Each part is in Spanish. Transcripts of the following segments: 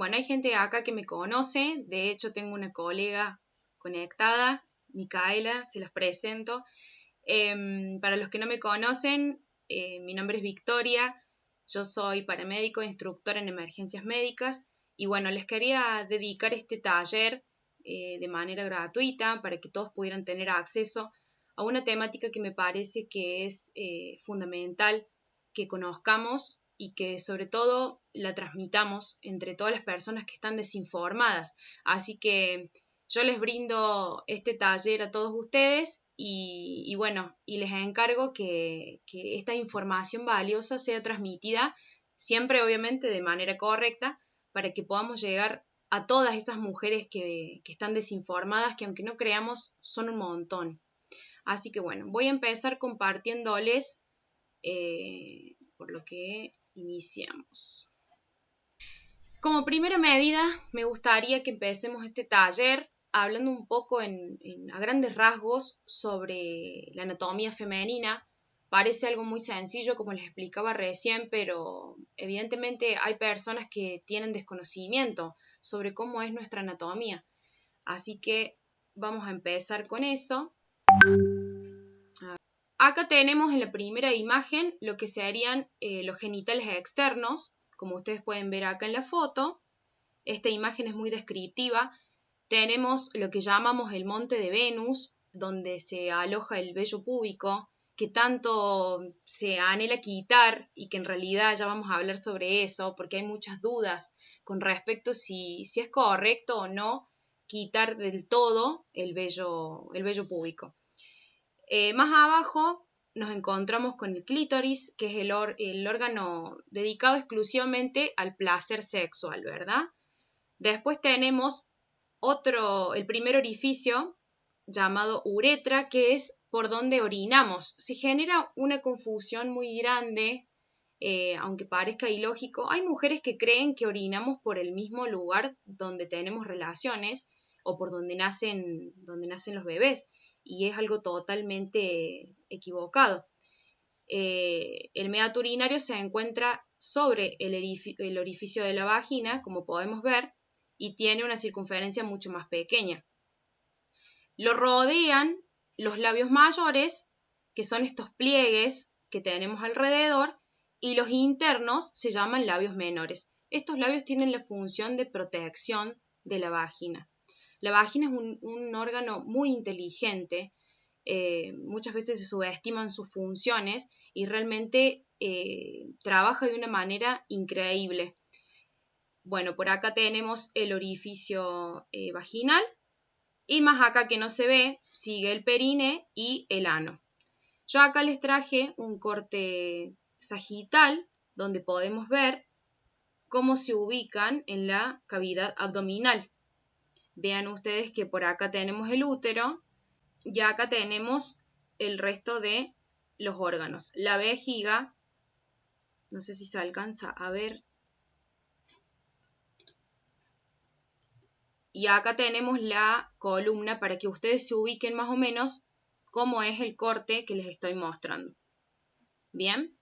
Bueno, hay gente acá que me conoce, de hecho tengo una colega conectada, Micaela, se las presento. Para los que no me conocen, mi nombre es Victoria, yo soy paramédico, instructora en emergencias médicas y bueno, les quería dedicar este taller de manera gratuita para que todos pudieran tener acceso a una temática que me parece que es fundamental que conozcamos y que sobre todo la transmitamos entre todas las personas que están desinformadas. Así que yo les brindo este taller a todos ustedes y bueno, y les encargo que esta información valiosa sea transmitida siempre obviamente de manera correcta para que podamos llegar a todas esas mujeres que están desinformadas, que aunque no creamos son un montón. Así que bueno, voy a empezar compartiéndoles por lo que iniciamos. Como primera medida, me gustaría que empecemos este taller hablando un poco a grandes rasgos sobre la anatomía femenina. Parece algo muy sencillo, como les explicaba recién, pero evidentemente hay personas que tienen desconocimiento sobre cómo es nuestra anatomía. Así que vamos a empezar con eso. Acá tenemos en la primera imagen lo que serían los genitales externos, como ustedes pueden ver acá en la foto. Esta imagen es muy descriptiva. Tenemos lo que llamamos el monte de Venus, donde se aloja el vello púbico, que tanto se anhela quitar y que en realidad ya vamos a hablar sobre eso, porque hay muchas dudas con respecto si es correcto o no quitar del todo el vello púbico. Más abajo nos encontramos con el clítoris, que es el órgano dedicado exclusivamente al placer sexual, ¿verdad? Después tenemos el primer orificio llamado uretra, que es por donde orinamos. Se genera una confusión muy grande, aunque parezca ilógico. Hay mujeres que creen que orinamos por el mismo lugar donde tenemos relaciones o por donde nacen los bebés, y es algo totalmente equivocado. El meato urinario se encuentra sobre el orificio de la vagina, como podemos ver, y tiene una circunferencia mucho más pequeña. Lo rodean los labios mayores, que son estos pliegues que tenemos alrededor, y los internos se llaman labios menores. Estos labios tienen la función de protección de la vagina. La vagina es un órgano muy inteligente, muchas veces se subestiman sus funciones y realmente trabaja de una manera increíble. Bueno, por acá tenemos el orificio vaginal y más acá que no se ve, sigue el perine y el ano. Yo acá les traje un corte sagital donde podemos ver cómo se ubican en la cavidad abdominal. Vean ustedes que por acá tenemos el útero y acá tenemos el resto de los órganos. La vejiga, no sé si se alcanza a ver. Y acá tenemos la columna para que ustedes se ubiquen más o menos cómo es el corte que les estoy mostrando. ¿Bien?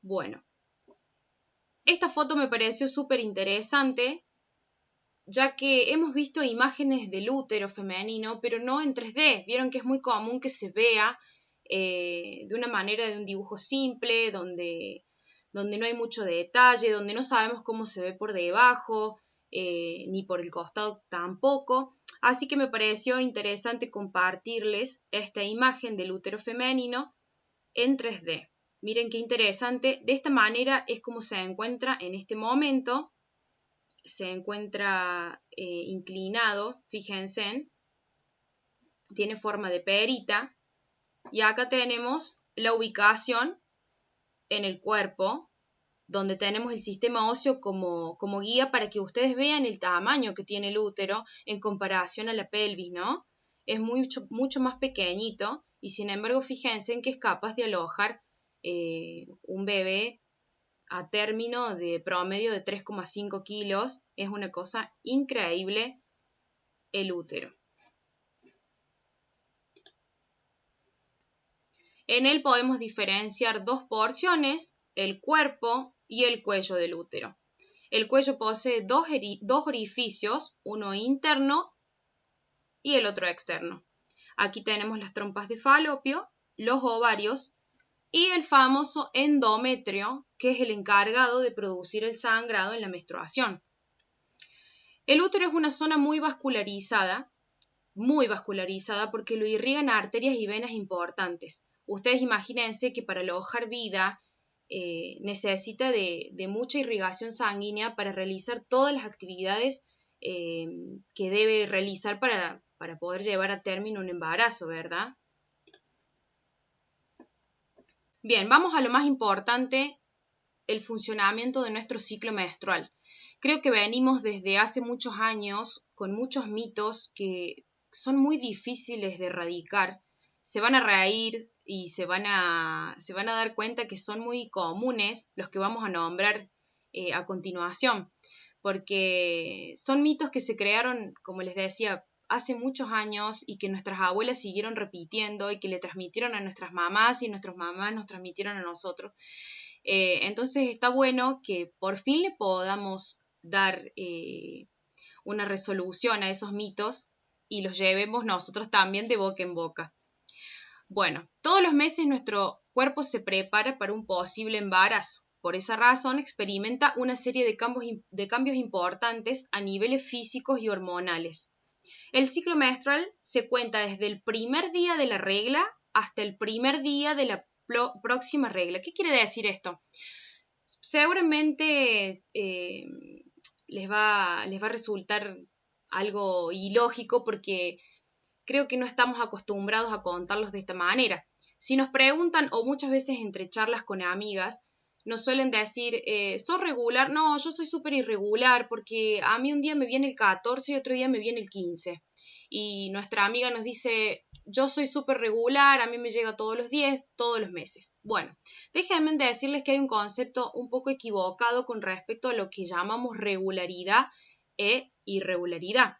Bueno, esta foto me pareció súper interesante, ya que hemos visto imágenes del útero femenino, pero no en 3D. Vieron que es muy común que se vea de una manera de un dibujo simple, donde no hay mucho detalle, donde no sabemos cómo se ve por debajo, ni por el costado tampoco. Así que me pareció interesante compartirles esta imagen del útero femenino en 3D. Miren qué interesante. De esta manera es como se encuentra en este momento. Se encuentra inclinado, fíjense, tiene forma de perita. Y acá tenemos la ubicación en el cuerpo, donde tenemos el sistema óseo como guía para que ustedes vean el tamaño que tiene el útero en comparación a la pelvis, ¿no? Es mucho más pequeñito y sin embargo fíjense en que es capaz de alojar un bebé a término de promedio de 3,5 kilos. Es una cosa increíble el útero. En él podemos diferenciar dos porciones, el cuerpo y el cuello del útero. El cuello posee dos orificios, uno interno y el otro externo. Aquí tenemos las trompas de falopio, los ovarios y el famoso endometrio, que es el encargado de producir el sangrado en la menstruación. El útero es una zona muy vascularizada porque lo irrigan arterias y venas importantes. Ustedes imagínense que para alojar vida necesita de mucha irrigación sanguínea para realizar todas las actividades que debe realizar para poder llevar a término un embarazo, ¿verdad? Bien, vamos a lo más importante, el funcionamiento de nuestro ciclo menstrual. Creo que venimos desde hace muchos años con muchos mitos que son muy difíciles de erradicar. Se van a reír y se van a dar cuenta que son muy comunes los que vamos a nombrar a continuación, porque son mitos que se crearon, como les decía, hace muchos años y que nuestras abuelas siguieron repitiendo y que le transmitieron a nuestras mamás y nuestras mamás nos transmitieron a nosotros. Entonces está bueno que por fin le podamos dar una resolución a esos mitos y los llevemos nosotros también de boca en boca. Bueno, todos los meses nuestro cuerpo se prepara para un posible embarazo. Por esa razón experimenta una serie de cambios importantes a niveles físicos y hormonales. El ciclo menstrual se cuenta desde el primer día de la regla hasta el primer día de la próxima regla. ¿Qué quiere decir esto? Seguramente les va a resultar algo ilógico porque creo que no estamos acostumbrados a contarlos de esta manera. Si nos preguntan, o muchas veces entre charlas con amigas, nos suelen decir, ¿sos regular? No, yo soy súper irregular porque a mí un día me viene el 14 y otro día me viene el 15. Y nuestra amiga nos dice, yo soy súper regular, a mí me llega todos los días, todos los meses. Bueno, déjenme decirles que hay un concepto un poco equivocado con respecto a lo que llamamos regularidad e irregularidad.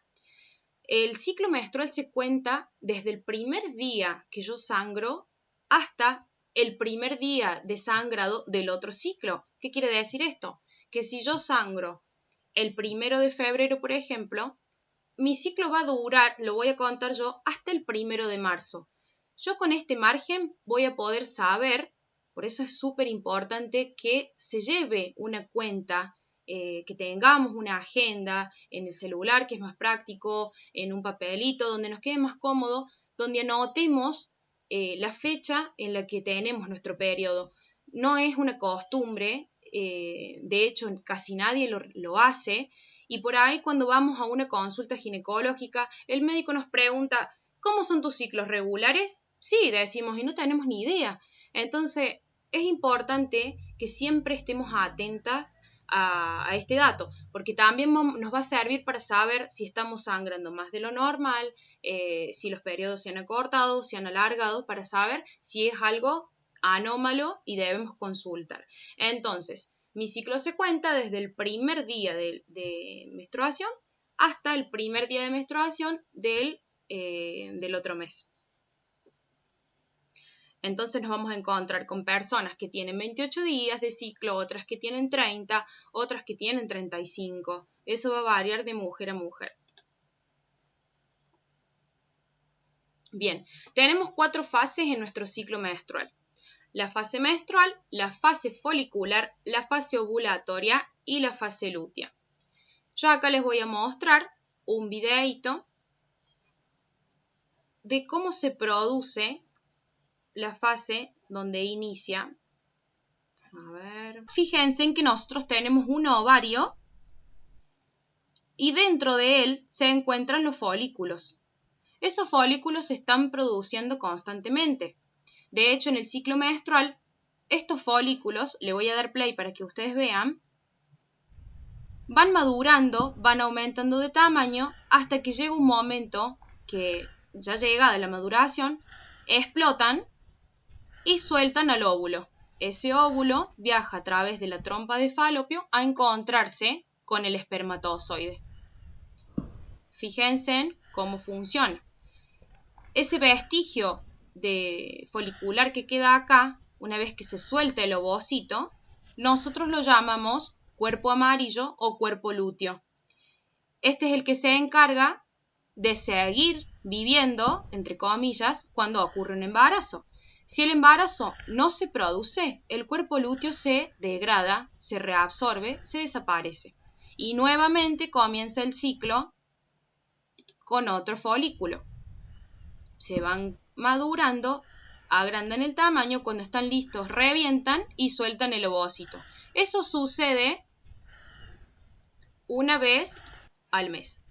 El ciclo menstrual se cuenta desde el primer día que yo sangro hasta el primer día de sangrado del otro ciclo. ¿Qué quiere decir esto? Que si yo sangro el 1 de febrero, por ejemplo, mi ciclo va a durar, lo voy a contar yo, hasta el 1 de marzo. Yo con este margen voy a poder saber, por eso es súper importante que se lleve una cuenta, que tengamos una agenda en el celular, que es más práctico, en un papelito, donde nos quede más cómodo, donde anotemos la fecha en la que tenemos nuestro periodo. No es una costumbre, de hecho casi nadie lo hace, y por ahí cuando vamos a una consulta ginecológica, el médico nos pregunta, ¿cómo son tus ciclos regulares? Sí, decimos, y no tenemos ni idea. Entonces, es importante que siempre estemos atentas a este dato, porque también nos va a servir para saber si estamos sangrando más de lo normal, si los periodos se han acortado, se han alargado, para saber si es algo anómalo y debemos consultar. Entonces, mi ciclo se cuenta desde el primer día de menstruación hasta el primer día de menstruación del otro mes. Entonces nos vamos a encontrar con personas que tienen 28 días de ciclo, otras que tienen 30, otras que tienen 35. Eso va a variar de mujer a mujer. Bien, tenemos 4 fases en nuestro ciclo menstrual. La fase menstrual, la fase folicular, la fase ovulatoria y la fase lútea. Yo acá les voy a mostrar un videíto de cómo se produce la fase donde inicia. A ver. Fíjense en que nosotros tenemos un ovario y dentro de él se encuentran los folículos. Esos folículos se están produciendo constantemente. De hecho, en el ciclo menstrual, estos folículos, le voy a dar play para que ustedes vean, van madurando, van aumentando de tamaño hasta que llega un momento que ya llegada la maduración, explotan y sueltan al óvulo. Ese óvulo viaja a través de la trompa de falopio a encontrarse con el espermatozoide. Fíjense en cómo funciona. Ese vestigio de folicular que queda acá, una vez que se suelta el ovocito, nosotros lo llamamos cuerpo amarillo o cuerpo lúteo. Este es el que se encarga de seguir viviendo, entre comillas, cuando ocurre un embarazo. Si el embarazo no se produce, el cuerpo lúteo se degrada, se reabsorbe, se desaparece. Y nuevamente comienza el ciclo con otro folículo. Se van madurando, agrandan el tamaño, cuando están listos revientan y sueltan el ovocito. Eso sucede una vez al mes.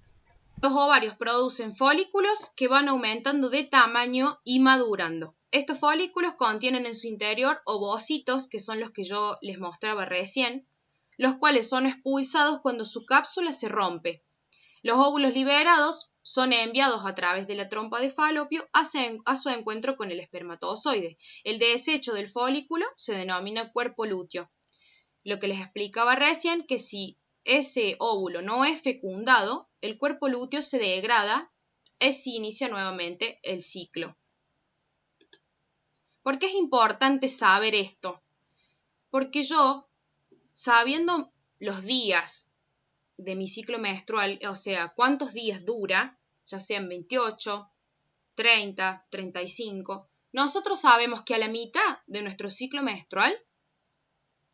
Los ovarios producen folículos que van aumentando de tamaño y madurando. Estos folículos contienen en su interior ovocitos, que son los que yo les mostraba recién, los cuales son expulsados cuando su cápsula se rompe. Los óvulos liberados son enviados a través de la trompa de Falopio a su encuentro con el espermatozoide. El desecho del folículo se denomina cuerpo lúteo. Lo que les explicaba recién, que si ese óvulo no es fecundado, el cuerpo lúteo se degrada y se inicia nuevamente el ciclo. ¿Por qué es importante saber esto? Porque yo, sabiendo los días de mi ciclo menstrual, o sea, cuántos días dura, ya sean 28, 30, 35, nosotros sabemos que a la mitad de nuestro ciclo menstrual,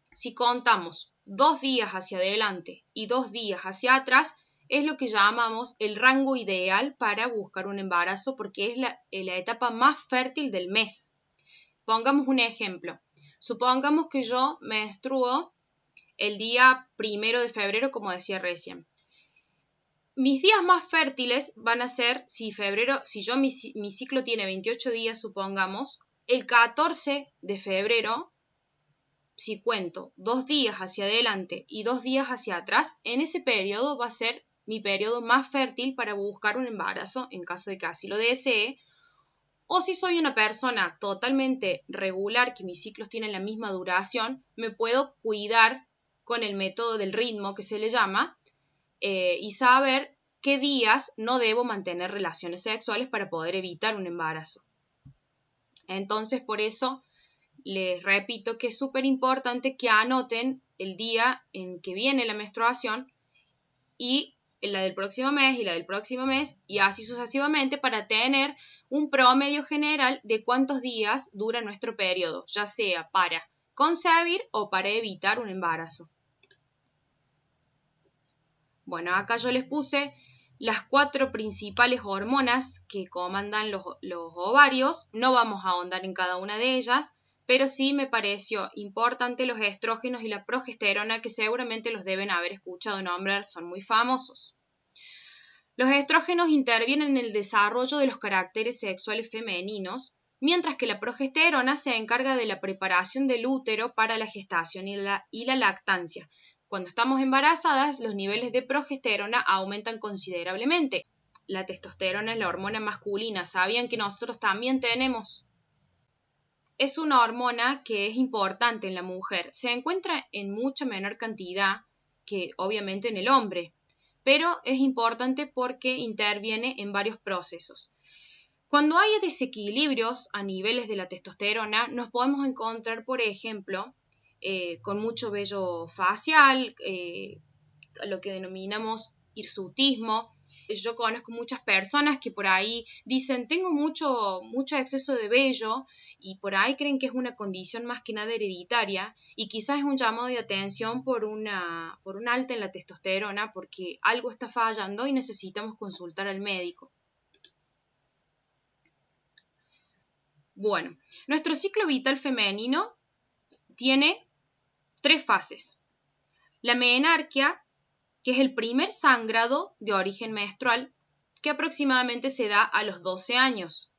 si contamos 2 días hacia adelante y 2 días hacia atrás, es lo que llamamos el rango ideal para buscar un embarazo, porque es la etapa más fértil del mes. Pongamos un ejemplo. Supongamos que yo menstruo el día 1 de febrero, como decía recién. Mis días más fértiles van a ser, si mi ciclo tiene 28 días, supongamos, el 14 de febrero, si cuento 2 días hacia adelante y 2 días hacia atrás, en ese periodo va a ser mi periodo más fértil para buscar un embarazo en caso de que así lo desee. O si soy una persona totalmente regular, que mis ciclos tienen la misma duración, me puedo cuidar con el método del ritmo, que se le llama, y saber qué días no debo mantener relaciones sexuales para poder evitar un embarazo. Entonces, por eso les repito que es súper importante que anoten el día en que viene la menstruación y la del próximo mes y la del próximo mes, y así sucesivamente, para tener un promedio general de cuántos días dura nuestro periodo, ya sea para concebir o para evitar un embarazo. Bueno, acá yo les puse las 4 principales hormonas que comandan los ovarios. No vamos a ahondar en cada una de ellas, pero sí me pareció importante los estrógenos y la progesterona, que seguramente los deben haber escuchado nombrar, son muy famosos. Los estrógenos intervienen en el desarrollo de los caracteres sexuales femeninos, mientras que la progesterona se encarga de la preparación del útero para la gestación y la lactancia. Cuando estamos embarazadas, los niveles de progesterona aumentan considerablemente. La testosterona es la hormona masculina. ¿Sabían que nosotros también tenemos? Es una hormona que es importante en la mujer. Se encuentra en mucha menor cantidad que obviamente en el hombre, pero es importante porque interviene en varios procesos. Cuando hay desequilibrios a niveles de la testosterona, nos podemos encontrar, por ejemplo, con mucho vello facial, lo que denominamos hirsutismo. Yo conozco muchas personas que por ahí dicen, tengo mucho exceso de vello, y por ahí creen que es una condición más que nada hereditaria, y quizás es un llamado de atención por un alta en la testosterona, porque algo está fallando y necesitamos consultar al médico. Bueno, nuestro ciclo vital femenino tiene 3 fases. La menarquia, que es el primer sangrado de origen menstrual, que aproximadamente se da a los 12 años.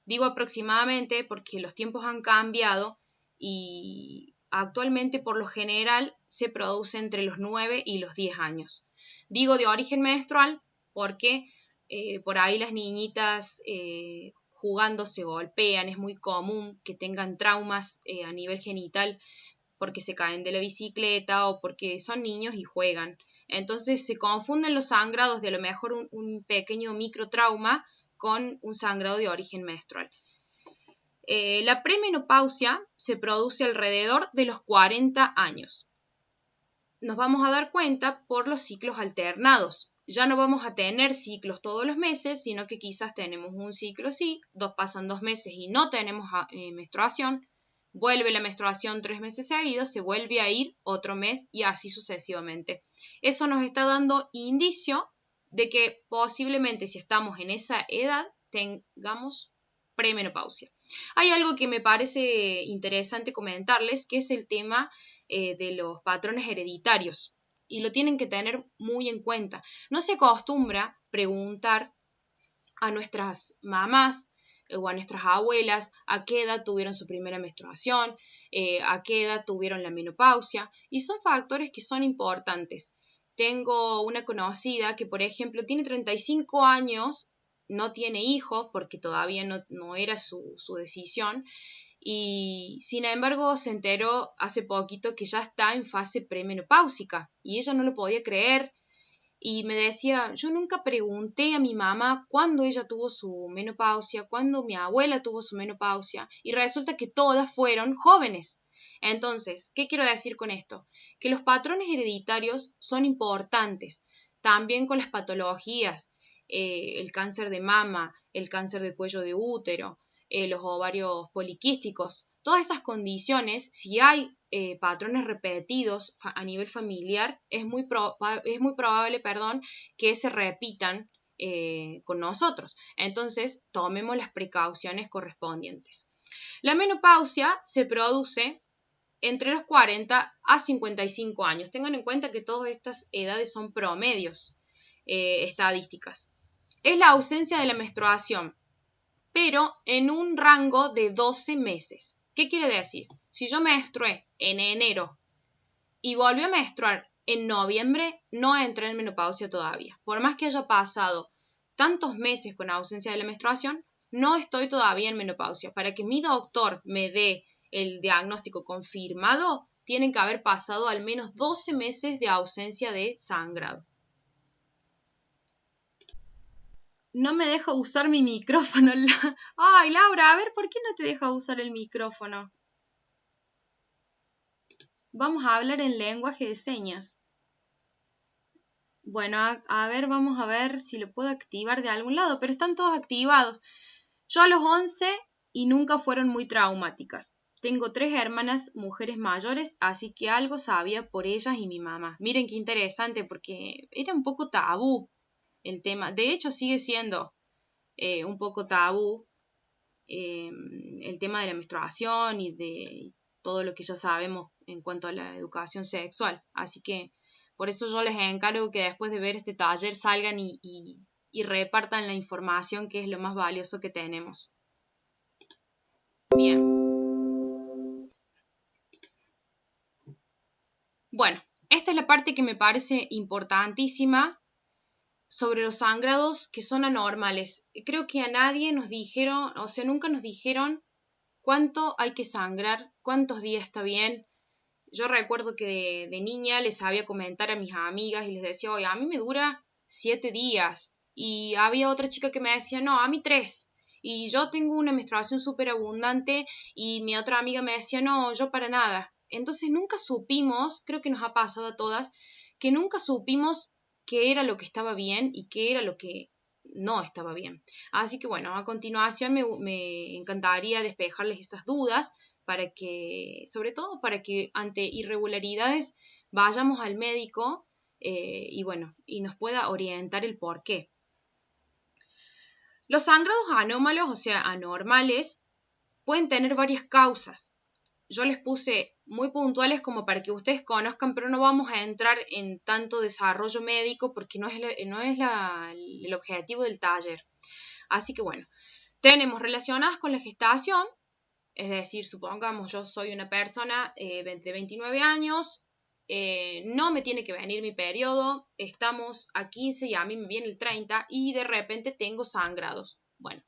Digo aproximadamente porque los tiempos han cambiado y actualmente por lo general se produce entre los 9 y los 10 años. Digo de origen menstrual porque por ahí las niñitas jugando se golpean, es muy común que tengan traumas a nivel genital porque se caen de la bicicleta o porque son niños y juegan. Entonces se confunden los sangrados de a lo mejor un pequeño microtrauma con un sangrado de origen menstrual. La premenopausia se produce alrededor de los 40 años. nos vamos a dar cuenta por los ciclos alternados. Ya no vamos a tener ciclos todos los meses, sino que quizás tenemos un ciclo sí, pasan 2 meses y no tenemos menstruación, vuelve la menstruación 3 meses seguidos, se vuelve a ir otro mes y así sucesivamente. Eso nos está dando indicio de que posiblemente si estamos en esa edad tengamos premenopausia. Hay algo que me parece interesante comentarles, que es el tema de los patrones hereditarios, y lo tienen que tener muy en cuenta. No se acostumbra preguntar a nuestras mamás o a nuestras abuelas a qué edad tuvieron su primera menstruación, a qué edad tuvieron la menopausia, y son factores que son importantes. Tengo una conocida que, por ejemplo, tiene 35 años, no tiene hijos porque todavía no era su decisión, y sin embargo se enteró hace poquito que ya está en fase premenopáusica y ella no lo podía creer y me decía, yo nunca pregunté a mi mamá cuándo ella tuvo su menopausia, cuándo mi abuela tuvo su menopausia, y resulta que todas fueron jóvenes. Entonces, ¿qué quiero decir con esto? Que los patrones hereditarios son importantes, también con las patologías, el cáncer de mama, el cáncer de cuello de útero, los ovarios poliquísticos, todas esas condiciones, si hay patrones repetidos a nivel familiar, es muy probable que se repitan con nosotros. Entonces, tomemos las precauciones correspondientes. La menopausia se produce entre los 40 a 55 años. Tengan en cuenta que todas estas edades son promedios estadísticas. Es la ausencia de la menstruación, pero en un rango de 12 meses. ¿Qué quiere decir? Si yo menstrué en enero y volví a menstruar en noviembre, no entré en menopausia todavía. Por más que haya pasado tantos meses con ausencia de la menstruación, no estoy todavía en menopausia. Para que mi doctor me dé el diagnóstico confirmado, tienen que haber pasado al menos 12 meses de ausencia de sangrado. No me deja usar mi micrófono. Ay, Laura, a ver, ¿por qué no te deja usar el micrófono? Vamos a hablar en lenguaje de señas. Bueno, a ver, vamos a ver si lo puedo activar de algún lado, pero están todos activados. Yo a los 11 y nunca fueron muy traumáticas. Tengo 3 hermanas mujeres mayores, así que algo sabía por ellas y mi mamá. Miren qué interesante, porque era un poco tabú el tema. De hecho, sigue siendo un poco tabú el tema de la menstruación y de todo lo que ya sabemos en cuanto a la educación sexual. Así que por eso yo les encargo que después de ver este taller salgan y repartan la información, que es lo más valioso que tenemos. Bien. Bueno, esta es la parte que me parece importantísima sobre los sangrados que son anormales. Creo que a nadie nos dijeron, o sea, nunca nos dijeron cuánto hay que sangrar, cuántos días está bien. Yo recuerdo que de niña les sabía comentar a mis amigas y les decía, oye, a mí me dura 7 días. Y había otra chica que me decía, no, a mí 3. Y yo tengo una menstruación súper abundante y mi otra amiga me decía, no, yo para nada. Entonces nunca supimos, creo que nos ha pasado a todas, que nunca supimos qué era lo que estaba bien y qué era lo que no estaba bien. Así que bueno, a continuación me encantaría despejarles esas dudas para que, sobre todo para que ante irregularidades vayamos al médico y bueno, y nos pueda orientar el por qué. Los sangrados anómalos, o sea, anormales, pueden tener varias causas. Yo les puse muy puntuales como para que ustedes conozcan, pero no vamos a entrar en tanto desarrollo médico porque no es el objetivo del taller. Así que bueno, tenemos relacionadas con la gestación, es decir, supongamos yo soy una persona de 29 años, no me tiene que venir mi periodo, estamos a 15 y a mí me viene el 30 y de repente tengo sangrados. Bueno,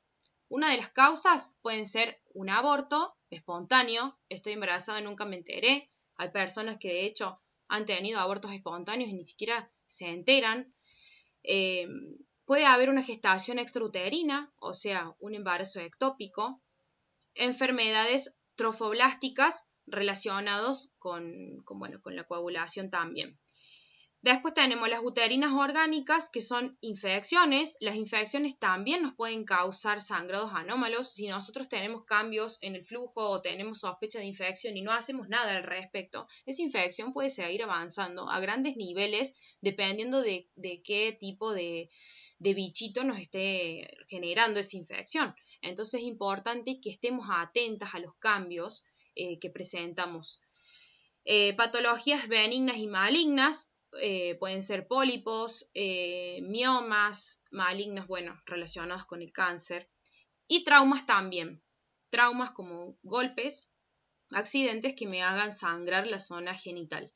una de las causas pueden ser un aborto espontáneo, estoy embarazada y nunca me enteré. Hay personas que de hecho han tenido abortos espontáneos y ni siquiera se enteran. Puede haber una gestación extrauterina, o sea, un embarazo ectópico. Enfermedades trofoblásticas relacionados con la coagulación también. Después tenemos las uterinas orgánicas, que son infecciones. Las infecciones también nos pueden causar sangrados anómalos. Si nosotros tenemos cambios en el flujo o tenemos sospecha de infección y no hacemos nada al respecto, esa infección puede seguir avanzando a grandes niveles dependiendo de qué tipo de bichito nos esté generando esa infección. Entonces es importante que estemos atentas a los cambios que presentamos. Patologías benignas y malignas. Pueden ser pólipos, miomas, malignos, relacionados con el cáncer. Y traumas también. Traumas como golpes, accidentes que me hagan sangrar la zona genital.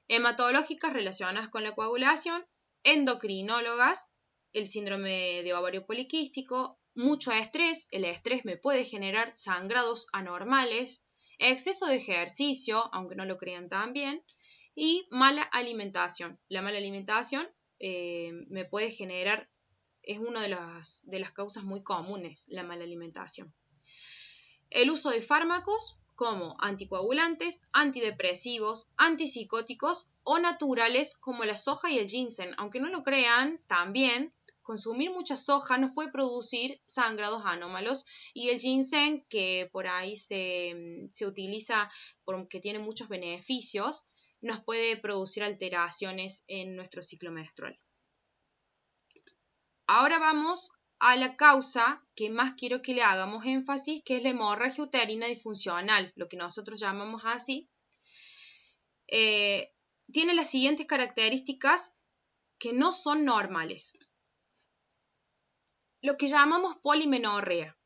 Hematológicas relacionadas con la coagulación. Endocrinólogas, el síndrome de ovario poliquístico. Mucho estrés. El estrés me puede generar sangrados anormales. Exceso de ejercicio, aunque no lo crean tan bien. Y mala alimentación. La mala alimentación me puede generar, es una de las causas muy comunes, la mala alimentación. El uso de fármacos como anticoagulantes, antidepresivos, antipsicóticos o naturales como la soja y el ginseng. Aunque no lo crean, también consumir mucha soja nos puede producir sangrados anómalos, y el ginseng, que por ahí se utiliza porque tiene muchos beneficios, nos puede producir alteraciones en nuestro ciclo menstrual. Ahora vamos a la causa que más quiero que le hagamos énfasis, que es la hemorragia uterina disfuncional, lo que nosotros llamamos así. Tiene las siguientes características que no son normales. Lo que llamamos polimenorrea.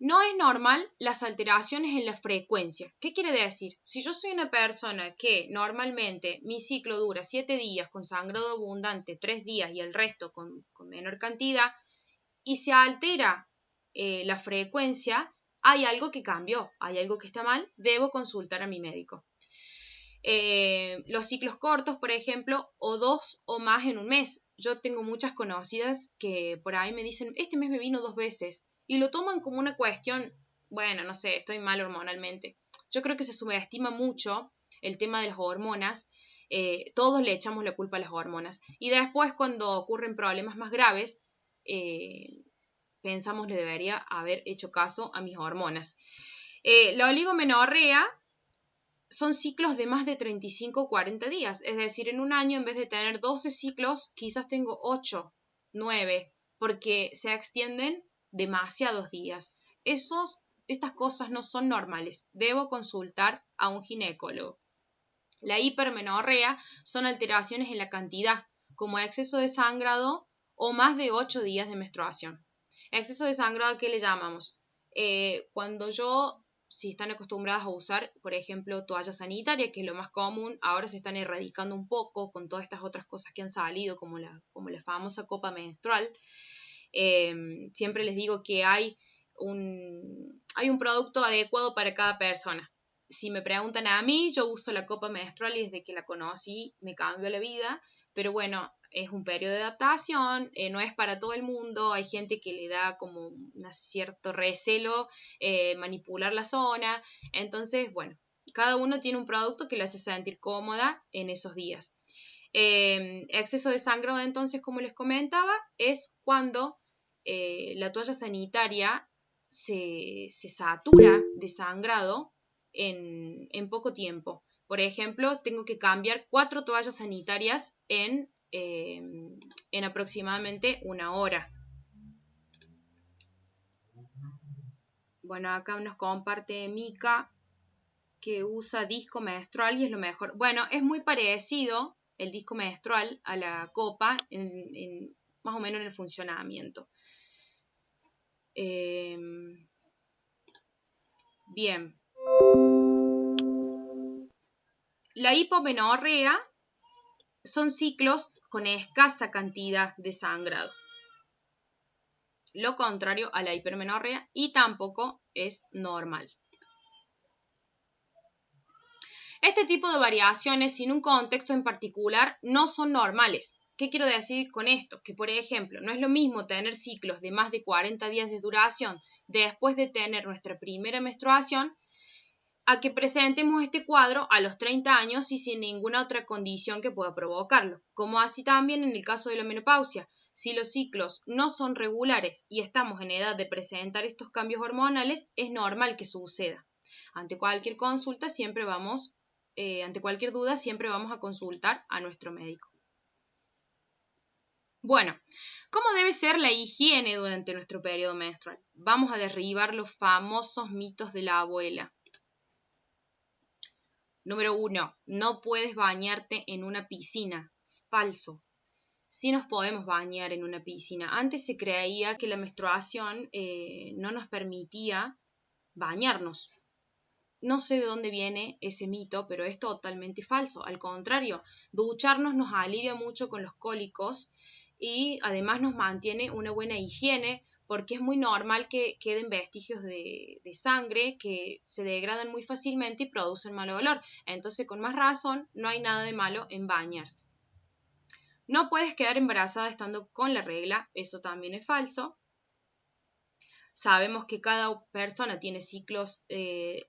No es normal las alteraciones en la frecuencia. ¿Qué quiere decir? Si yo soy una persona que normalmente mi ciclo dura 7 días con sangrado abundante, 3 días y el resto con menor cantidad, y se altera la frecuencia, hay algo que cambió, hay algo que está mal, debo consultar a mi médico. Los ciclos cortos, por ejemplo, o 2 o más en un mes. Yo tengo muchas conocidas que por ahí me dicen, este mes me vino 2 veces, y lo toman como una cuestión, no sé, estoy mal hormonalmente. Yo creo que se subestima mucho el tema de las hormonas. Todos le echamos la culpa a las hormonas, y después cuando ocurren problemas más graves, pensamos le debería haber hecho caso a mis hormonas. La oligomenorrea son ciclos de más de 35 o 40 días, es decir, en un año en vez de tener 12 ciclos, quizás tengo 8, 9, porque se extienden demasiados días. Estas cosas no son normales, debo consultar a un ginecólogo. La hipermenorrea son alteraciones en la cantidad, como exceso de sangrado o más de 8 días de menstruación. Exceso de sangrado, ¿a qué le llamamos? Si están acostumbradas a usar, por ejemplo, toalla sanitaria, que es lo más común, ahora se están erradicando un poco con todas estas otras cosas que han salido, como la famosa copa menstrual. Siempre les digo que hay un producto adecuado para cada persona. Si me preguntan a mí, yo uso la copa menstrual y desde que la conocí me cambió la vida, pero es un periodo de adaptación, no es para todo el mundo, hay gente que le da como un cierto recelo manipular la zona, entonces, cada uno tiene un producto que le hace sentir cómoda en esos días. Exceso de sangrado, entonces, como les comentaba, es cuando la toalla sanitaria se satura de sangrado en poco tiempo. Por ejemplo, tengo que cambiar 4 toallas sanitarias en aproximadamente 1 hora. Acá nos comparte Mica que usa disco menstrual y es lo mejor. Es muy parecido el disco menstrual a la copa, más o menos en el funcionamiento. Bien. La hipomenorrea son ciclos con escasa cantidad de sangrado. Lo contrario a la hipermenorrea, y tampoco es normal. Este tipo de variaciones sin un contexto en particular no son normales. ¿Qué quiero decir con esto? Que, por ejemplo, no es lo mismo tener ciclos de más de 40 días de duración después de tener nuestra primera menstruación a que presentemos este cuadro a los 30 años y sin ninguna otra condición que pueda provocarlo, como así también en el caso de la menopausia. Si los ciclos no son regulares y estamos en edad de presentar estos cambios hormonales, es normal que suceda. Ante cualquier consulta siempre vamos, ante cualquier duda siempre vamos a consultar a nuestro médico. Bueno, ¿cómo debe ser la higiene durante nuestro periodo menstrual? Vamos a derribar los famosos mitos de la abuela. Número 1. No puedes bañarte en una piscina. Falso. Sí nos podemos bañar en una piscina. Antes se creía que la menstruación no nos permitía bañarnos. No sé de dónde viene ese mito, pero es totalmente falso. Al contrario, ducharnos nos alivia mucho con los cólicos y además nos mantiene una buena higiene porque es muy normal que queden vestigios de sangre que se degradan muy fácilmente y producen mal olor. Entonces, con más razón, no hay nada de malo en bañarse. No puedes quedar embarazada estando con la regla, eso también es falso. Sabemos que cada persona tiene ciclos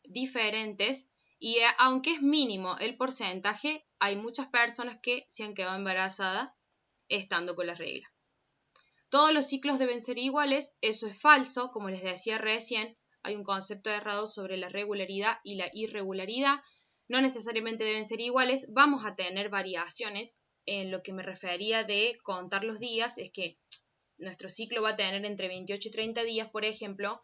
diferentes y aunque es mínimo el porcentaje, hay muchas personas que se han quedado embarazadas estando con la regla. Todos los ciclos deben ser iguales, eso es falso, como les decía recién, hay un concepto errado sobre la regularidad y la irregularidad, no necesariamente deben ser iguales, vamos a tener variaciones. En lo que me refería de contar los días es que nuestro ciclo va a tener entre 28 y 30 días, por ejemplo.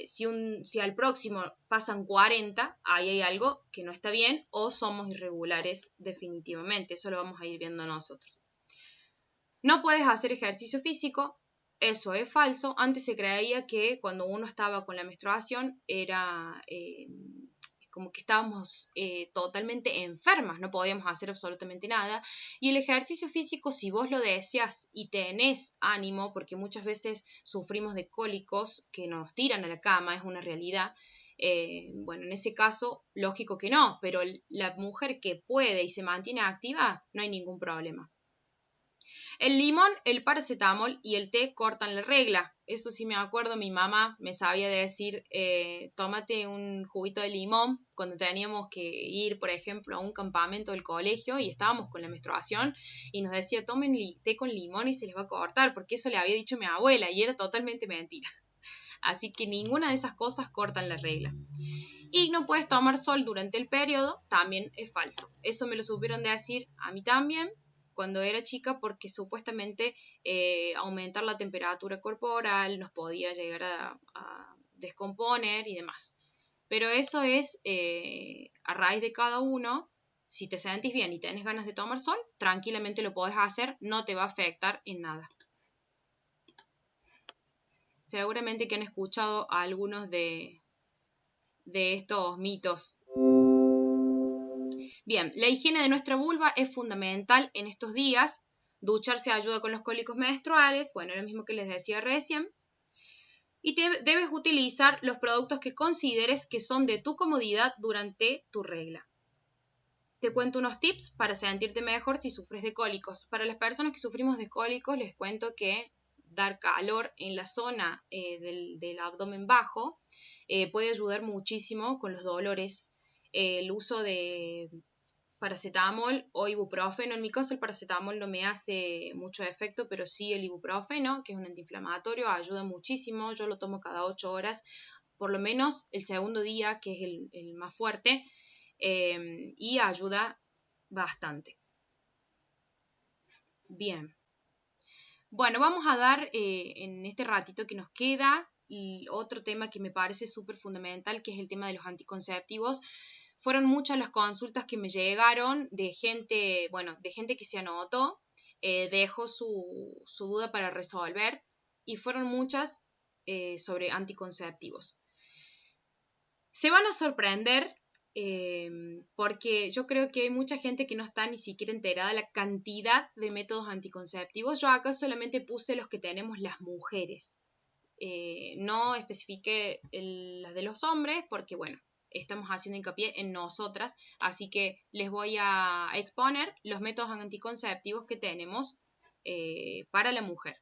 Si al próximo pasan 40, ahí hay algo que no está bien o somos irregulares definitivamente. Eso lo vamos a ir viendo nosotros. No puedes hacer ejercicio físico, eso es falso. Antes se creía que cuando uno estaba con la menstruación era como que estábamos totalmente enfermas, no podíamos hacer absolutamente nada. Y el ejercicio físico, si vos lo deseas y tenés ánimo, porque muchas veces sufrimos de cólicos que nos tiran a la cama, es una realidad. Bueno, en ese caso, lógico que no, pero la mujer que puede y se mantiene activa, no hay ningún problema. El limón, el paracetamol y el té cortan la regla. Eso sí me acuerdo, mi mamá me sabía decir, tómate un juguito de limón cuando teníamos que ir, por ejemplo, a un campamento del colegio y estábamos con la menstruación y nos decía, tomen té con limón y se les va a cortar, porque eso le había dicho mi abuela y era totalmente mentira. Así que ninguna de esas cosas cortan la regla. Y no puedes tomar sol durante el periodo, también es falso. Eso me lo supieron decir a mí también cuando era chica porque supuestamente aumentar la temperatura corporal nos podía llegar a descomponer y demás. Pero eso es a raíz de cada uno. Si te sentís bien y tenés ganas de tomar sol, tranquilamente lo podés hacer, no te va a afectar en nada. Seguramente que han escuchado a algunos de estos mitos. Bien, la higiene de nuestra vulva es fundamental en estos días. Ducharse ayuda con los cólicos menstruales, bueno, lo mismo que les decía recién. Y debes utilizar los productos que consideres que son de tu comodidad durante tu regla. Te cuento unos tips para sentirte mejor si sufres de cólicos. Para las personas que sufrimos de cólicos, les cuento que dar calor en la zona del abdomen bajo puede ayudar muchísimo con los dolores. El uso de paracetamol o ibuprofeno. En mi caso el paracetamol no me hace mucho efecto, pero sí el ibuprofeno, que es un antiinflamatorio, ayuda muchísimo. Yo lo tomo cada 8 horas, por lo menos el segundo día, que es el más fuerte, y ayuda bastante. Bien. Bueno, vamos a dar en este ratito que nos queda otro tema que me parece súper fundamental, que es el tema de los anticonceptivos. Fueron muchas las consultas que me llegaron de gente, de gente que se anotó, dejó su duda para resolver y fueron muchas sobre anticonceptivos. Se van a sorprender porque yo creo que hay mucha gente que no está ni siquiera enterada de la cantidad de métodos anticonceptivos. Yo acá solamente puse los que tenemos las mujeres. No especifiqué las de los hombres porque, estamos haciendo hincapié en nosotras, así que les voy a exponer los métodos anticonceptivos que tenemos para la mujer.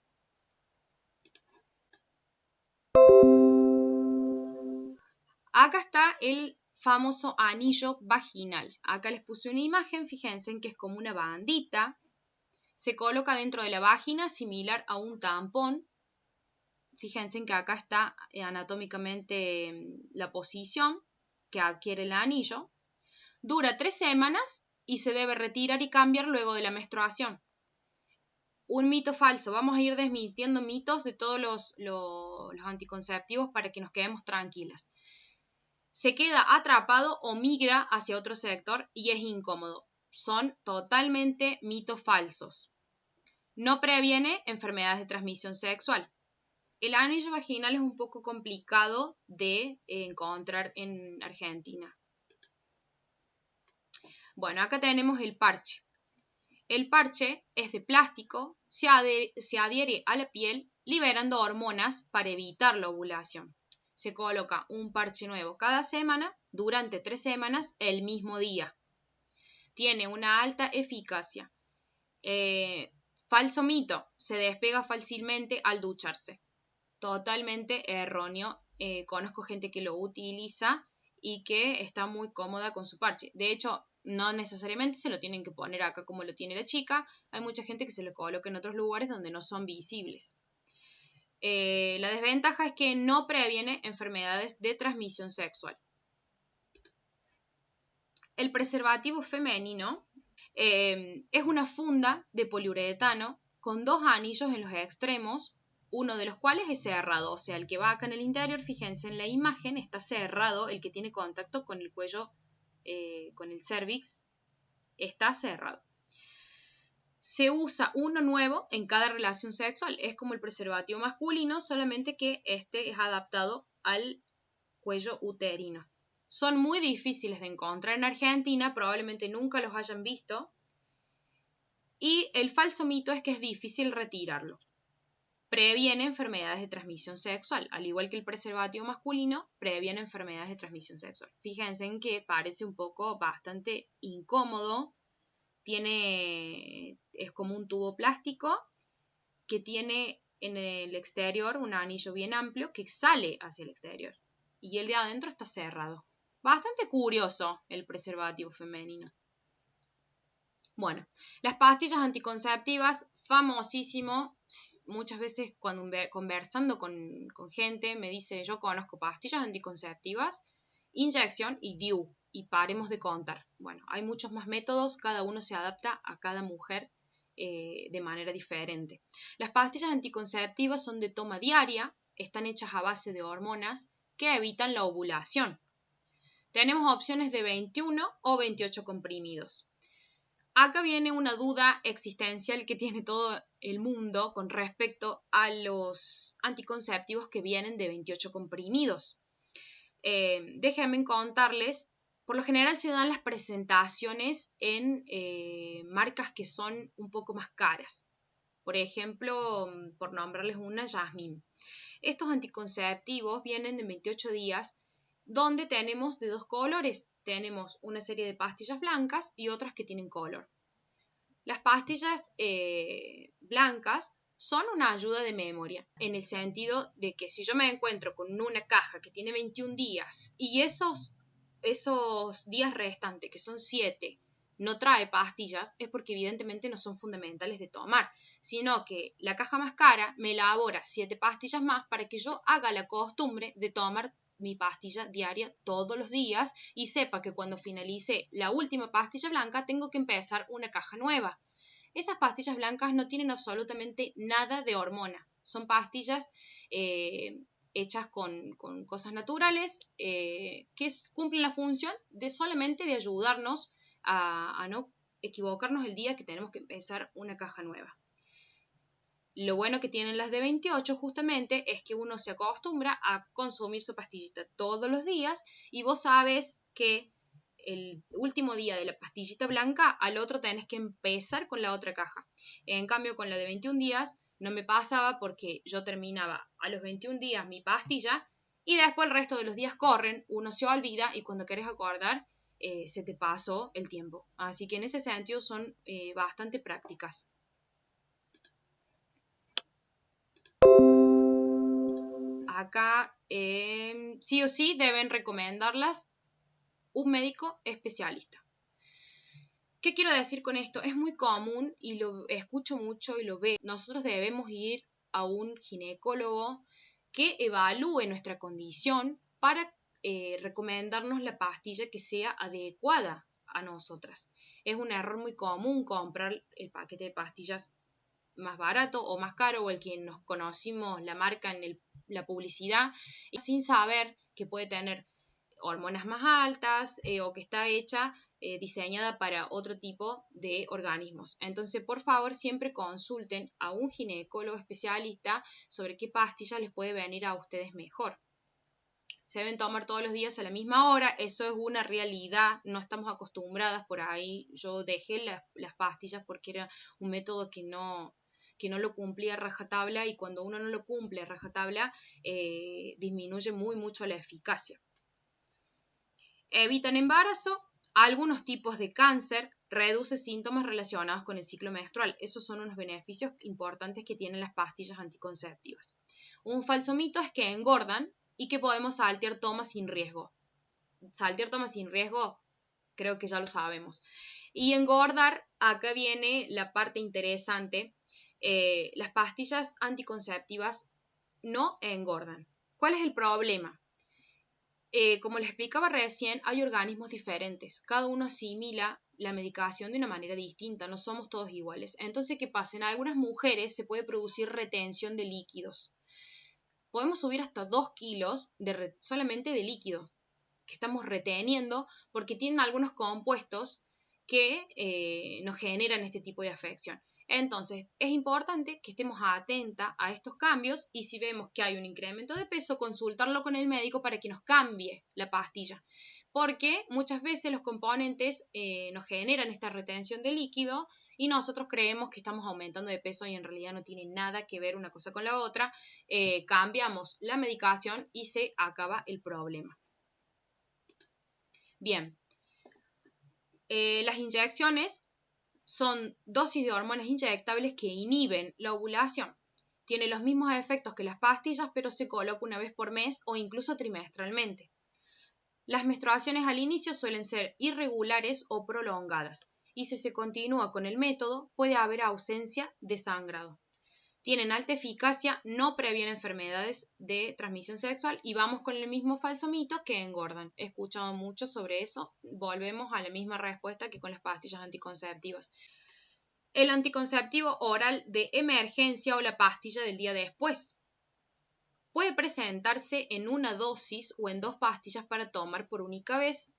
Acá está el famoso anillo vaginal. Acá les puse una imagen, fíjense en que es como una bandita. Se coloca dentro de la vagina similar a un tampón. Fíjense en que acá está anatómicamente la posición que adquiere el anillo. Dura 3 semanas y se debe retirar y cambiar luego de la menstruación. Un mito falso. Vamos a ir desmintiendo mitos de todos los anticonceptivos para que nos quedemos tranquilas. Se queda atrapado o migra hacia otro sector y es incómodo. Son totalmente mitos falsos. No previene enfermedades de transmisión sexual. El anillo vaginal es un poco complicado de encontrar en Argentina. Bueno, acá tenemos el parche. El parche es de plástico, se adhiere a la piel liberando hormonas para evitar la ovulación. Se coloca un parche nuevo cada semana durante 3 semanas el mismo día. Tiene una alta eficacia. Falso mito, se despega fácilmente al ducharse. Totalmente erróneo. Conozco gente que lo utiliza y que está muy cómoda con su parche. De hecho, no necesariamente se lo tienen que poner acá como lo tiene la chica. Hay mucha gente que se lo coloca en otros lugares donde no son visibles. La desventaja es que no previene enfermedades de transmisión sexual. El preservativo femenino es una funda de poliuretano con 2 anillos en los extremos, uno de los cuales es cerrado, o sea, el que va acá en el interior, fíjense en la imagen, está cerrado, el que tiene contacto con el cuello, con el cervix, está cerrado. Se usa uno nuevo en cada relación sexual, es como el preservativo masculino, solamente que este es adaptado al cuello uterino. Son muy difíciles de encontrar en Argentina, probablemente nunca los hayan visto. Y el falso mito es que es difícil retirarlo. Previene enfermedades de transmisión sexual, al igual que el preservativo masculino, previene enfermedades de transmisión sexual. Fíjense en que parece un poco bastante incómodo. Es como un tubo plástico que tiene en el exterior un anillo bien amplio que sale hacia el exterior. Y el de adentro está cerrado. Bastante curioso el preservativo femenino. Bueno, las pastillas anticonceptivas, famosísimo. Muchas veces cuando conversando con gente me dice, yo conozco pastillas anticonceptivas, inyección y DIU, y paremos de contar. Bueno, hay muchos más métodos, cada uno se adapta a cada mujer de manera diferente. Las pastillas anticonceptivas son de toma diaria, están hechas a base de hormonas que evitan la ovulación. Tenemos opciones de 21 o 28 comprimidos. Acá viene una duda existencial que tiene todo el mundo con respecto a los anticonceptivos que vienen de 28 comprimidos. Déjenme contarles, por lo general se dan las presentaciones en marcas que son un poco más caras. Por ejemplo, por nombrarles una, Jasmine. Estos anticonceptivos vienen de 28 días, donde tenemos de 2 colores. Tenemos una serie de pastillas blancas y otras que tienen color. Las pastillas blancas son una ayuda de memoria, en el sentido de que si yo me encuentro con una caja que tiene 21 días y esos días restantes, que son 7, no trae pastillas, es porque evidentemente no son fundamentales de tomar, sino que la caja más cara me elabora 7 pastillas más para que yo haga la costumbre de tomar mi pastilla diaria todos los días y sepa que cuando finalice la última pastilla blanca tengo que empezar una caja nueva. Esas pastillas blancas no tienen absolutamente nada de hormona, son pastillas hechas con cosas naturales que cumplen la función de solamente de ayudarnos a no equivocarnos el día que tenemos que empezar una caja nueva. Lo bueno que tienen las de 28 justamente es que uno se acostumbra a consumir su pastillita todos los días y vos sabes que el último día de la pastillita blanca al otro tenés que empezar con la otra caja. En cambio con la de 21 días no me pasaba porque yo terminaba a los 21 días mi pastilla y después el resto de los días corren, uno se olvida y cuando querés acordar se te pasó el tiempo. Así que en ese sentido son bastante prácticas. Acá sí o sí deben recomendarlas un médico especialista. ¿Qué quiero decir con esto? Es muy común y lo escucho mucho y lo veo. Nosotros debemos ir a un ginecólogo que evalúe nuestra condición para recomendarnos la pastilla que sea adecuada a nosotras. Es un error muy común comprar el paquete de pastillas más barato o más caro o el que nos conocimos la marca en la publicidad sin saber que puede tener hormonas más altas o que está hecha, diseñada para otro tipo de organismos. Entonces, por favor, siempre consulten a un ginecólogo especialista sobre qué pastilla les puede venir a ustedes mejor. Se deben tomar todos los días a la misma hora, eso es una realidad, no estamos acostumbradas por ahí. Yo dejé las pastillas porque era un método que no lo cumplía a rajatabla, y cuando uno no lo cumple a rajatabla, disminuye mucho la eficacia. Evitan embarazo, algunos tipos de cáncer, reduce síntomas relacionados con el ciclo menstrual. Esos son unos beneficios importantes que tienen las pastillas anticonceptivas. Un falso mito es que engordan y que podemos saltear tomas sin riesgo. Saltear tomas sin riesgo, creo que ya lo sabemos. Y engordar, acá viene la parte interesante. Las pastillas anticonceptivas no engordan. ¿Cuál es el problema? Como les explicaba recién, hay organismos diferentes. Cada uno asimila la medicación de una manera distinta, no somos todos iguales. Entonces, ¿qué pasa? En algunas mujeres se puede producir retención de líquidos. Podemos subir hasta 2 kilos solamente de líquido que estamos reteniendo porque tienen algunos compuestos que nos generan este tipo de afección. Entonces, es importante que estemos atentas a estos cambios y si vemos que hay un incremento de peso, consultarlo con el médico para que nos cambie la pastilla. Porque muchas veces los componentes nos generan esta retención de líquido y nosotros creemos que estamos aumentando de peso y en realidad no tiene nada que ver una cosa con la otra. Cambiamos la medicación y se acaba el problema. Bien, las inyecciones son dosis de hormonas inyectables que inhiben la ovulación. Tiene los mismos efectos que las pastillas, pero se coloca una vez por mes o incluso trimestralmente. Las menstruaciones al inicio suelen ser irregulares o prolongadas, y si se continúa con el método, puede haber ausencia de sangrado. Tienen alta eficacia, no previenen enfermedades de transmisión sexual y vamos con el mismo falso mito que engordan. He escuchado mucho sobre eso, volvemos a la misma respuesta que con las pastillas anticonceptivas. El anticonceptivo oral de emergencia o la pastilla del día después. Puede presentarse en una dosis o en 2 pastillas para tomar por única vez.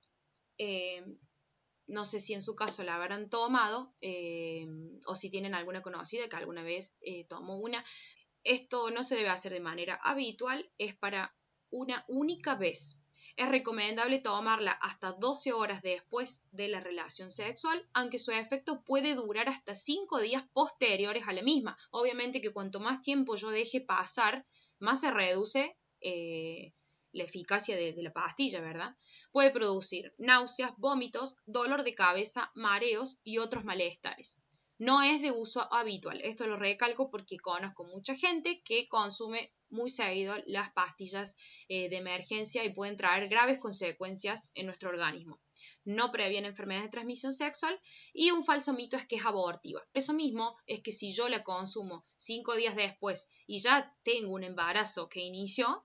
No sé si en su caso la habrán tomado o si tienen alguna conocida que alguna vez tomó una. Esto no se debe hacer de manera habitual, es para una única vez. Es recomendable tomarla hasta 12 horas después de la relación sexual, aunque su efecto puede durar hasta 5 días posteriores a la misma. Obviamente que cuanto más tiempo yo deje pasar, más se reduce la eficacia de la pastilla, ¿verdad? Puede producir náuseas, vómitos, dolor de cabeza, mareos y otros malestares. No es de uso habitual, esto lo recalco porque conozco mucha gente que consume muy seguido las pastillas de emergencia y pueden traer graves consecuencias en nuestro organismo. No previene enfermedades de transmisión sexual y un falso mito es que es abortiva. Eso mismo es que si yo la consumo 5 días después y ya tengo un embarazo que inició,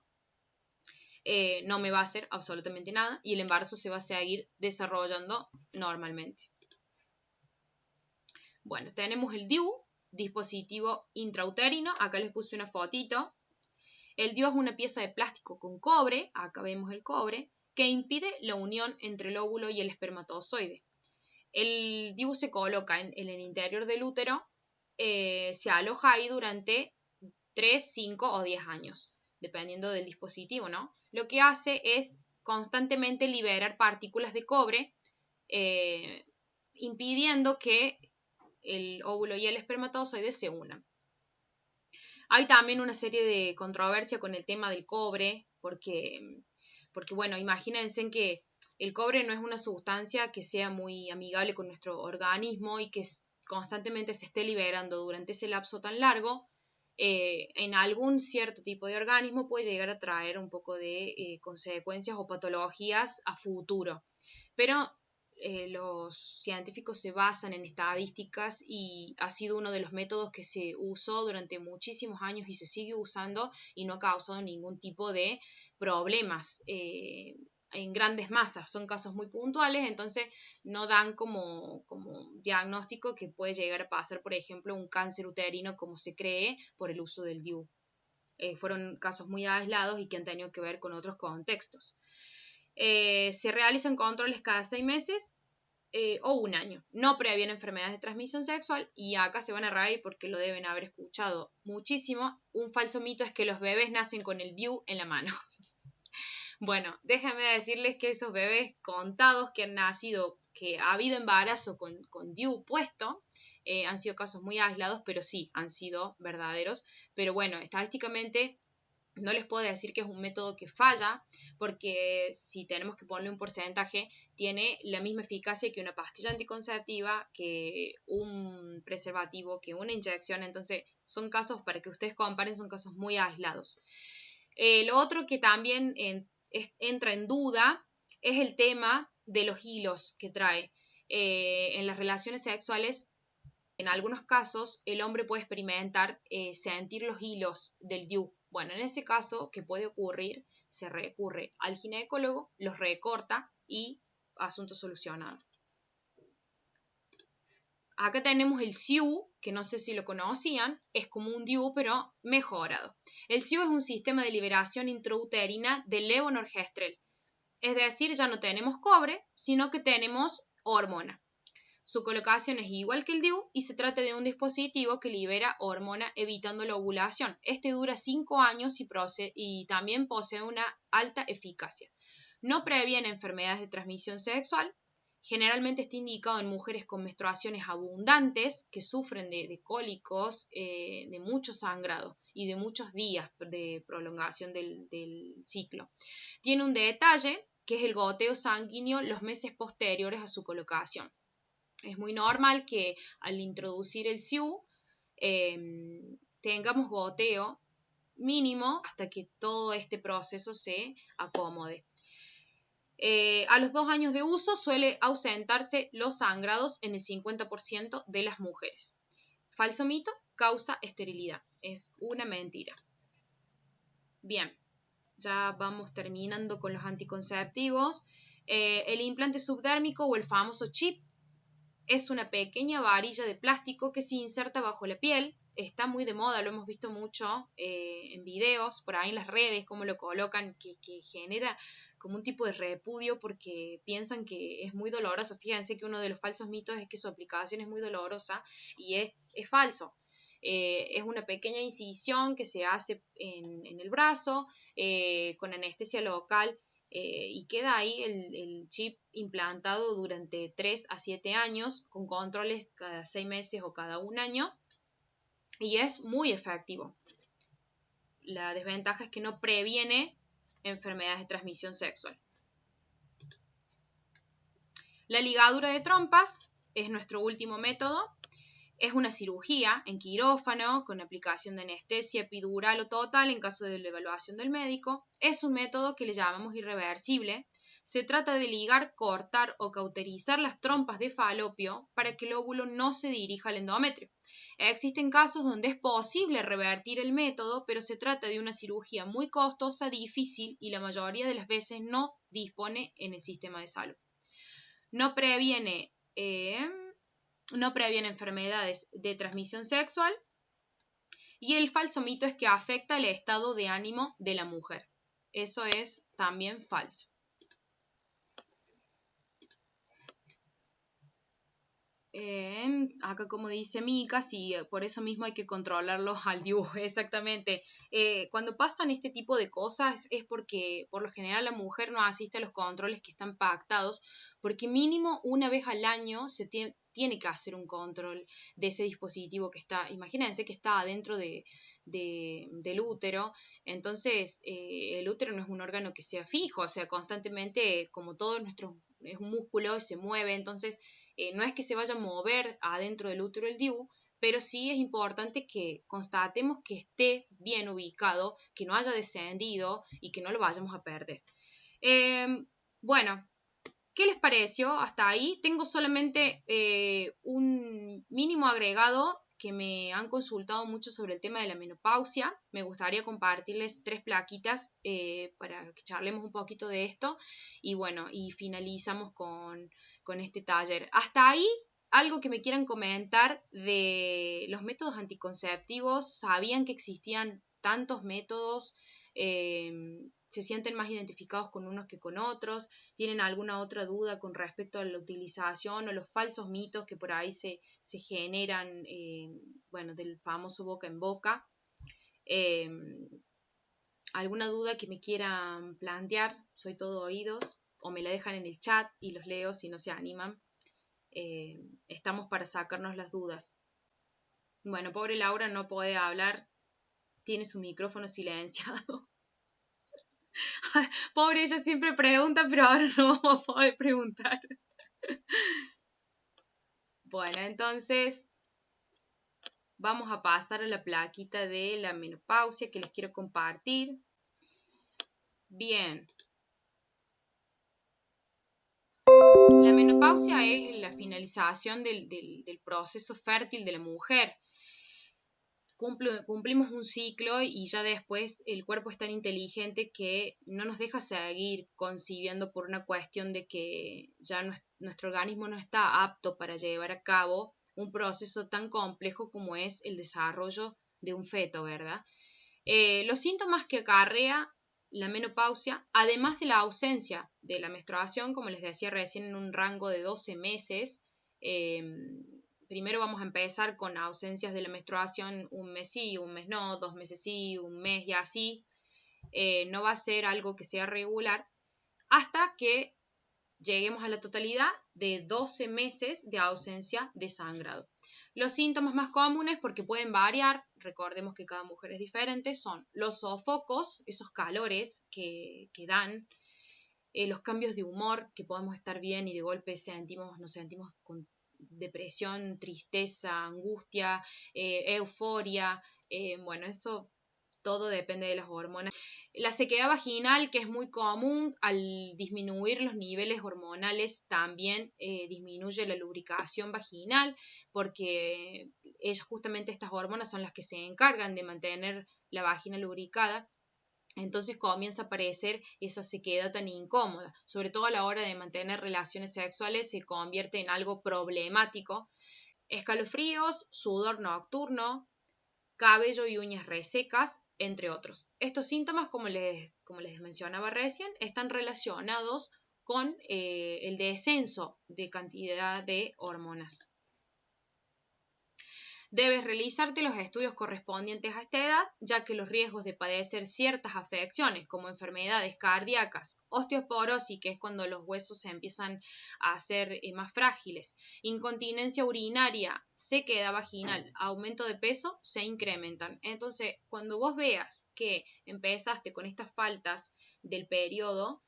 no me va a hacer absolutamente nada y el embarazo se va a seguir desarrollando normalmente. Bueno, tenemos el DIU, dispositivo intrauterino, acá les puse una fotito. El DIU es una pieza de plástico con cobre, acá vemos el cobre, que impide la unión entre el óvulo y el espermatozoide. El DIU se coloca en el interior del útero, se aloja ahí durante 3, 5 o 10 años, dependiendo del dispositivo, ¿no? Lo que hace es constantemente liberar partículas de cobre, impidiendo que el óvulo y el espermatozoide se unan. Hay también una serie de controversia con el tema del cobre, porque bueno, imagínense que el cobre no es una sustancia que sea muy amigable con nuestro organismo y que constantemente se esté liberando durante ese lapso tan largo, en algún cierto tipo de organismo puede llegar a traer un poco de consecuencias o patologías a futuro. pero los científicos se basan en estadísticas y ha sido uno de los métodos que se usó durante muchísimos años y se sigue usando y no ha causado ningún tipo de problemas en grandes masas. Son casos muy puntuales, entonces no dan como diagnóstico que puede llegar a pasar, por ejemplo, un cáncer uterino como se cree por el uso del DIU. Fueron casos muy aislados y que han tenido que ver con otros contextos. Se realizan controles cada 6 meses o un año. No previenen enfermedades de transmisión sexual y acá se van a reír porque lo deben haber escuchado muchísimo. Un falso mito es que los bebés nacen con el DIU en la mano. Bueno, déjenme decirles que esos bebés contados que han nacido, que ha habido embarazo con DIU puesto, han sido casos muy aislados, pero sí, han sido verdaderos. Pero bueno, estadísticamente no les puedo decir que es un método que falla, porque si tenemos que ponerle un porcentaje, tiene la misma eficacia que una pastilla anticonceptiva, que un preservativo, que una inyección. Entonces, son casos, para que ustedes comparen, son casos muy aislados. Lo otro que también entra en duda es el tema de los hilos que trae. En las relaciones sexuales, en algunos casos, el hombre puede experimentar sentir los hilos del DIU. Bueno, en ese caso, ¿qué puede ocurrir? Se recurre al ginecólogo, los recorta y asunto solucionado. Acá tenemos el SIU, que no sé si lo conocían, es como un DIU pero mejorado. El SIU es un sistema de liberación intrauterina de levonorgestrel, es decir, ya no tenemos cobre, sino que tenemos hormona. Su colocación es igual que el DIU y se trata de un dispositivo que libera hormona evitando la ovulación. Este dura 5 años y también posee una alta eficacia. No previene enfermedades de transmisión sexual. Generalmente está indicado en mujeres con menstruaciones abundantes que sufren de cólicos, de mucho sangrado y de muchos días de prolongación del ciclo. Tiene un detalle que es el goteo sanguíneo los meses posteriores a su colocación. Es muy normal que al introducir el SIU tengamos goteo mínimo hasta que todo este proceso se acomode. A los 2 años de uso suele ausentarse los sangrados en el 50% de las mujeres. Falso mito, causa esterilidad. Es una mentira. Bien, ya vamos terminando con los anticonceptivos. El implante subdérmico o el famoso chip es una pequeña varilla de plástico que se inserta bajo la piel. Está muy de moda, lo hemos visto mucho en videos, por ahí en las redes, cómo lo colocan, que genera como un tipo de repudio porque piensan que es muy doloroso. Fíjense que uno de los falsos mitos es que su aplicación es muy dolorosa y es falso. Es una pequeña incisión que se hace en el brazo con anestesia local. Y queda ahí el chip implantado durante 3 a 7 años con controles cada 6 meses o cada 1 año y es muy efectivo. La desventaja es que no previene enfermedades de transmisión sexual. La ligadura de trompas es nuestro último método. Es una cirugía en quirófano con aplicación de anestesia epidural o total en caso de la evaluación del médico. Es un método que le llamamos irreversible. Se trata de ligar, cortar o cauterizar las trompas de falopio para que el óvulo no se dirija al endometrio. Existen casos donde es posible revertir el método, pero se trata de una cirugía muy costosa, difícil y la mayoría de las veces no dispone en el sistema de salud. No previene enfermedades de transmisión sexual y el falso mito es que afecta el estado de ánimo de la mujer. Eso es también falso. Acá como dice Mika, sí, por eso mismo hay que controlarlos al dibujo, exactamente. Cuando pasan este tipo de cosas es porque por lo general la mujer no asiste a los controles que están pactados, porque mínimo una vez al año se tiene que hacer un control de ese dispositivo que está, imagínense que está adentro del útero. Entonces el útero no es un órgano que sea fijo, o sea, constantemente, como todo nuestro, es un músculo, se mueve, entonces no es que se vaya a mover adentro del útero el DIU, pero sí es importante que constatemos que esté bien ubicado, que no haya descendido y que no lo vayamos a perder. Bueno, ¿Qué les pareció hasta ahí? Tengo solamente un mínimo agregado que me han consultado mucho sobre el tema de la menopausia. Me gustaría compartirles 3 plaquitas para que charlemos un poquito de esto. Y bueno, y finalizamos con este taller. Hasta ahí, algo que me quieran comentar de los métodos anticonceptivos. ¿Sabían que existían tantos métodos? ¿Se sienten más identificados con unos que con otros? ¿Tienen alguna otra duda con respecto a la utilización o los falsos mitos que por ahí se generan, bueno, del famoso boca en boca? Eh, ¿Alguna duda que me quieran plantear? Soy todo oídos, o me la dejan en el chat y los leo si no se animan. Estamos para sacarnos las dudas. Bueno, pobre Laura no puede hablar, tiene su micrófono silenciado. Pobre, ella siempre pregunta, pero ahora no vamos a poder preguntar. Bueno, entonces vamos a pasar a la plaquita de la menopausia que les quiero compartir. Bien. La menopausia es la finalización del proceso fértil de la mujer. Cumplimos un ciclo y ya después el cuerpo es tan inteligente que no nos deja seguir concibiendo por una cuestión de que ya nuestro organismo no está apto para llevar a cabo un proceso tan complejo como es el desarrollo de un feto, ¿verdad? Los síntomas que acarrea la menopausia, además de la ausencia de la menstruación, como les decía recién, en un rango de 12 meses, primero vamos a empezar con ausencias de la menstruación, un mes sí, un mes no, 2 meses sí, un mes y así. No va a ser algo que sea regular hasta que lleguemos a la totalidad de 12 meses de ausencia de sangrado. Los síntomas más comunes, porque pueden variar, recordemos que cada mujer es diferente, son los sofocos, esos calores que dan, los cambios de humor, que podemos estar bien y de golpe nos sentimos con depresión, tristeza, angustia, euforia, bueno, eso todo depende de las hormonas. La sequedad vaginal, que es muy común, al disminuir los niveles hormonales también disminuye la lubricación vaginal, porque justamente estas hormonas son las que se encargan de mantener la vagina lubricada. Entonces comienza a aparecer esa sequedad tan incómoda, sobre todo a la hora de mantener relaciones sexuales se convierte en algo problemático. Escalofríos, sudor nocturno, cabello y uñas resecas, entre otros. Estos síntomas, como les mencionaba recién, están relacionados con el descenso de cantidad de hormonas. Debes realizarte los estudios correspondientes a esta edad, ya que los riesgos de padecer ciertas afecciones como enfermedades cardíacas, osteoporosis, que es cuando los huesos se empiezan a hacer más frágiles, incontinencia urinaria, sequedad vaginal, aumento de peso, se incrementan. Entonces, cuando vos veas que empezaste con estas faltas del periodo,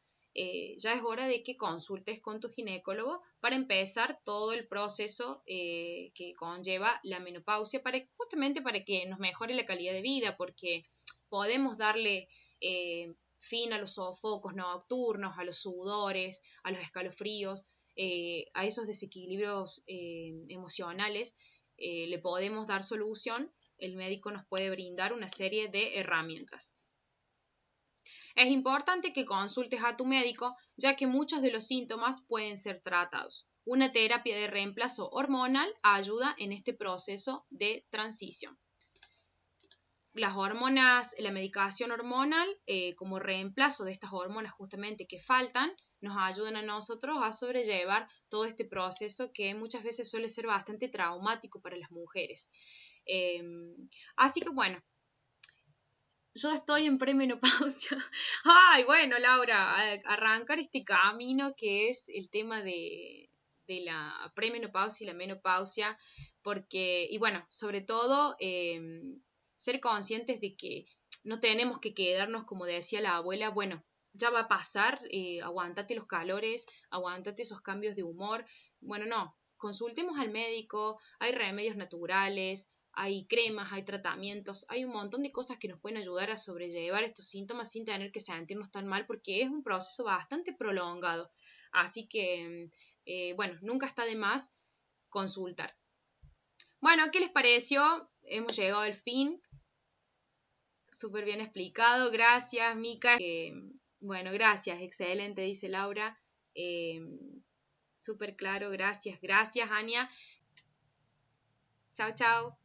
ya es hora de que consultes con tu ginecólogo para empezar todo el proceso que conlleva la menopausia, justamente para que nos mejore la calidad de vida, porque podemos darle fin a los sofocos nocturnos, a los sudores, a los escalofríos, a esos desequilibrios emocionales, le podemos dar solución, el médico nos puede brindar una serie de herramientas. Es importante que consultes a tu médico, ya que muchos de los síntomas pueden ser tratados. Una terapia de reemplazo hormonal ayuda en este proceso de transición. Las hormonas, la medicación hormonal, como reemplazo de estas hormonas justamente que faltan, nos ayudan a nosotros a sobrellevar todo este proceso que muchas veces suele ser bastante traumático para las mujeres. Así que bueno, yo estoy en premenopausia. Ay, bueno, Laura, arrancar este camino que es el tema de la premenopausia y la menopausia, porque, y bueno, sobre todo, ser conscientes de que no tenemos que quedarnos, como decía la abuela, bueno, ya va a pasar, aguántate los calores, aguántate esos cambios de humor. Bueno, no, consultemos al médico, hay remedios naturales, hay cremas, hay tratamientos, hay un montón de cosas que nos pueden ayudar a sobrellevar estos síntomas sin tener que sentirnos tan mal porque es un proceso bastante prolongado. Así que, bueno, nunca está de más consultar. Bueno, ¿qué les pareció? Hemos llegado al fin. Súper bien explicado. Gracias, Mica. Bueno, gracias. Excelente, dice Laura. Súper claro. Gracias. Gracias, Ania. Chao, chao.